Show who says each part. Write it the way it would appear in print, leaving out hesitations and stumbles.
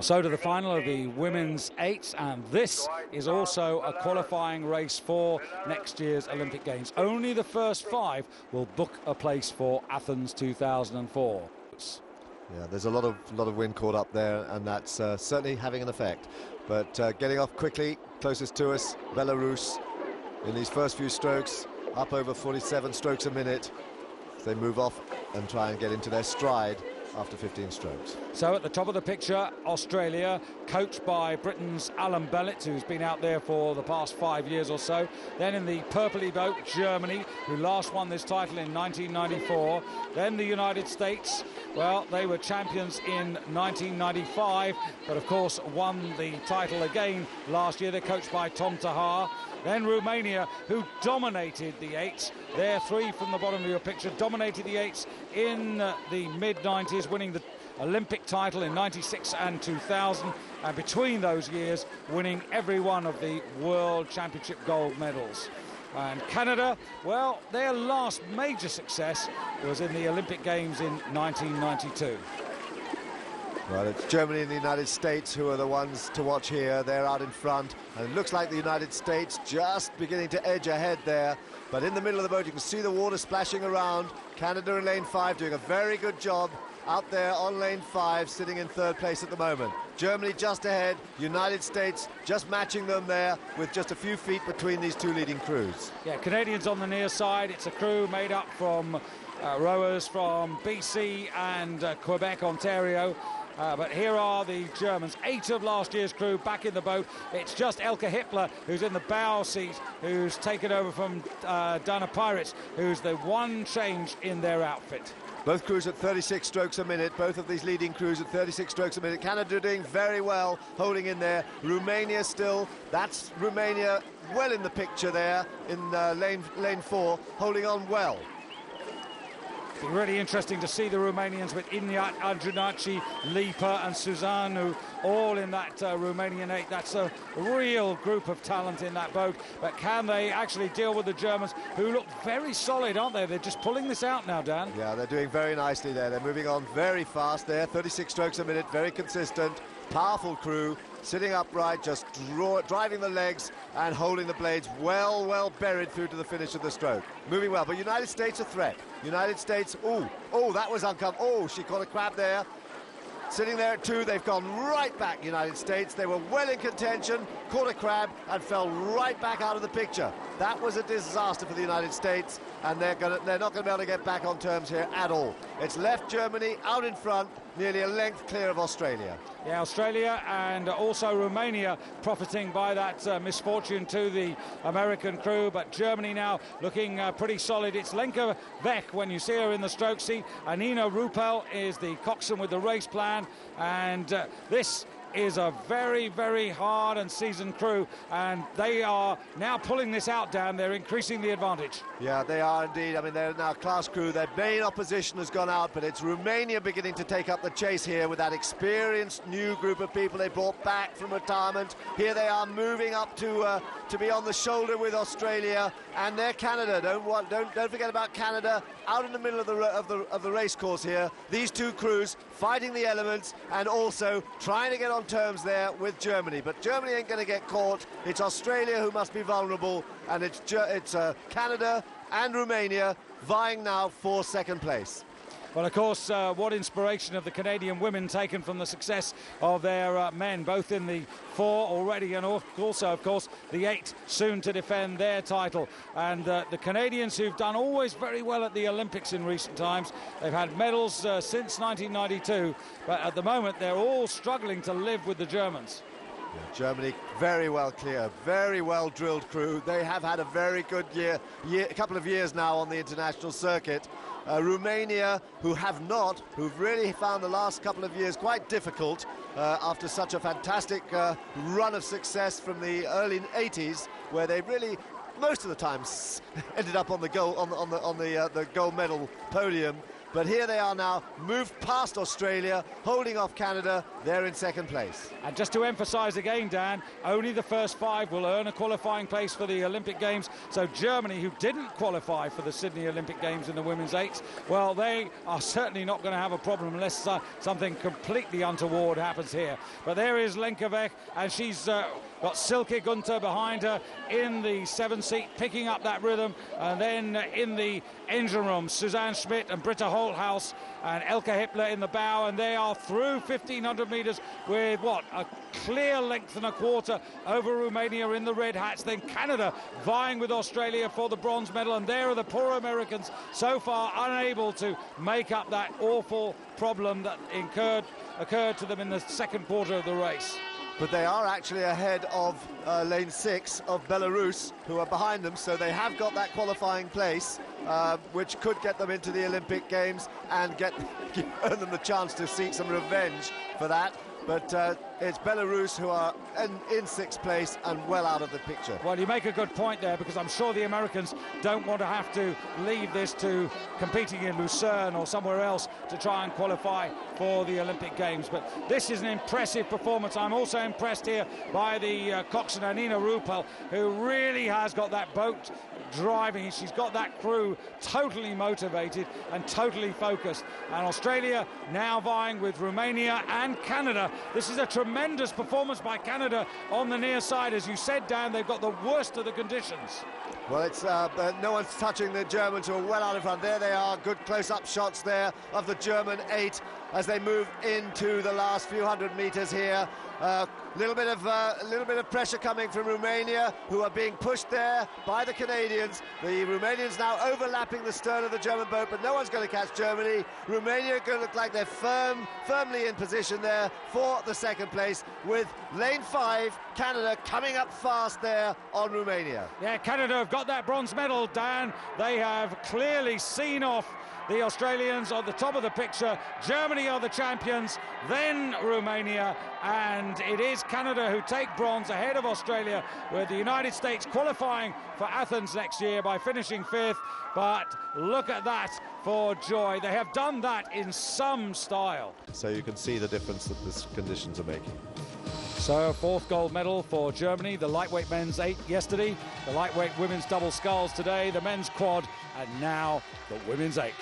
Speaker 1: So to the final of the women's 8, and this is also a qualifying race for next year's Olympic Games. Only the first 5 will book a place for Athens 2004.
Speaker 2: Yeah, there's a lot of wind caught up there, and that's certainly having an effect. But getting off quickly, closest to us, Belarus, in these first few strokes, up over 47 strokes a minute. They move off and try and get into their stride after 15 strokes.
Speaker 1: So at the top of the picture, Australia, coached by Britain's Alan Bellett, who's been out there for the past 5 years or so. Then in the purpley boat, Germany, who last won this title in 1994. Then the United States, well, they were champions in 1995, but of course won the title again last year. They're coached by Tom Tahar. Then Romania, who dominated the 8s. They're 3 from the bottom of your picture, dominated the 8s in the mid-90s, winning the Olympic title in 96 and 2000, and between those years winning every one of the World Championship gold medals. And Canada, well, their last major success was in the Olympic Games in 1992.
Speaker 2: Well, it's Germany and the United States who are the ones to watch here. They're out in front, and it looks like the United States just beginning to edge ahead there. But in the middle of the boat, you can see the water splashing around. Canada in lane 5 doing a very good job out there on lane 5, sitting in 3rd place at the moment. Germany just ahead, United States just matching them there with just a few feet between these 2 leading crews.
Speaker 1: Yeah, Canadians on the near side. It's a crew made up from rowers from BC and Quebec, Ontario. But here are the Germans, 8 of last year's crew back in the boat. It's just Elke Hippler who's in the bow seat, who's taken over from Dana Pirates, who's the one change in their outfit.
Speaker 2: Both crews at 36 strokes a minute, both of these leading crews at 36 strokes a minute. Canada doing very well, holding in there. Romania still, that's Romania well in the picture there in lane 4, holding on well.
Speaker 1: Be really interesting to see the Romanians with Ignat, Adrianaci, Lipa and Suzanu all in that Romanian 8. That's a real group of talent in that boat. But can they actually deal with the Germans, who look very solid, aren't they? They're just pulling this out now, Dan.
Speaker 2: Yeah, they're doing very nicely there. They're moving on very fast there, 36 strokes a minute, very consistent, powerful crew, sitting upright, just driving the legs and holding the blades well buried through to the finish of the stroke. Moving well, but United States a threat. United States, oh, that was uncomfortable. Oh, she caught a crab there. Sitting there at 2, they've gone right back, United States. They were well in contention, caught a crab and fell right back out of the picture. That was a disaster for the United States, and they're not going to be able to get back on terms here at all. It's left Germany out in front, nearly a length clear of Australia.
Speaker 1: Yeah, Australia and also Romania profiting by that misfortune to the American crew, but Germany now looking pretty solid. It's Lenka Beck when you see her in the stroke seat. Anina Ruppel is the coxswain with the race plan, and this is a very hard and seasoned crew, and they are now pulling this out, Dan. They're increasing the advantage.
Speaker 2: Yeah, they are indeed. I mean, they're now class crew. Their main opposition has gone out, but it's Romania beginning to take up the chase here with that experienced new group of people they brought back from retirement. Here they are moving up to be on the shoulder with Australia, and they're Canada. Don't forget about Canada out in the middle of the race course here. These 2 crews fighting the elements and also trying to get on terms there with Germany, but Germany ain't going to get caught. It's Australia who must be vulnerable, and it's Canada and Romania vying now for 2nd place.
Speaker 1: Well, of course, what inspiration of the Canadian women taken from the success of their men, both in the 4 already and also, of course, the 8 soon to defend their title. And the Canadians, who've done always very well at the Olympics in recent times, they've had medals since 1992, but at the moment they're all struggling to live with the Germans.
Speaker 2: Yeah, Germany very well clear, very well drilled crew. They have had a very good a couple of years now on the international circuit. Romania, who've really found the last couple of years quite difficult after such a fantastic run of success from the early 80s, where they really most of the time ended up on the gold medal podium. but here they are now, moved past Australia, holding off Canada. They're in second place.
Speaker 1: And just to emphasise again, Dan, only the first 5 will earn a qualifying place for the Olympic Games. So Germany, who didn't qualify for the Sydney Olympic Games in the women's 8s, well, they are certainly not going to have a problem unless something completely untoward happens here. But there is Lenkovec, and she's got Silke Günther behind her in the 7th seat, picking up that rhythm. And then in the engine room, Suzanne Schmidt and Britta Holthaus and Elke Hippler in the bow, and they are through 1,500 metres with, what, a clear length and a quarter over Romania in the red hats. Then Canada vying with Australia for the bronze medal, and there are the poor Americans so far unable to make up that awful problem that occurred to them in the second quarter of the race.
Speaker 2: But they are actually ahead of lane 6 of Belarus, who are behind them, so they have got that qualifying place, which could get them into the Olympic Games and earn them the chance to seek some revenge for that. But it's Belarus who are in 6th place and well out of the picture.
Speaker 1: Well, you make a good point there, because I'm sure the Americans don't want to have to leave this to competing in Lucerne or somewhere else to try and qualify for the Olympic Games. But this is an impressive performance. I'm also impressed here by the coxswain Nina Ruppel, who really has got that boat driving. She's got that crew totally motivated and totally focused. And Australia now vying with Romania and Canada. This is a tremendous performance by Canada on the near side. As you said, Dan, they've got the worst of the conditions.
Speaker 2: Well, it's no one's touching the Germans, who are well out in front. There they are, good close-up shots there of the German 8 as they move into the last few hundred metres here. A little bit of pressure coming from Romania, who are being pushed there by the Canadians. The Romanians now overlapping the stern of the German boat, but no one's going to catch Germany. Romania are going to look like they're firmly in position there for the second place, with lane 5, Canada, coming up fast there on Romania.
Speaker 1: Yeah, Canada have got that bronze medal, Dan. They have clearly seen off the Australians on the top of the picture. Germany are the champions, then Romania, and it is Canada who take bronze ahead of Australia, with the United States qualifying for Athens next year by finishing 5th. But look at that for joy. They have done that in some style.
Speaker 2: So you can see the difference that these conditions are making.
Speaker 1: So 4th gold medal for Germany, the lightweight men's 8 yesterday, the lightweight women's double sculls today, the men's quad, and now the women's 8.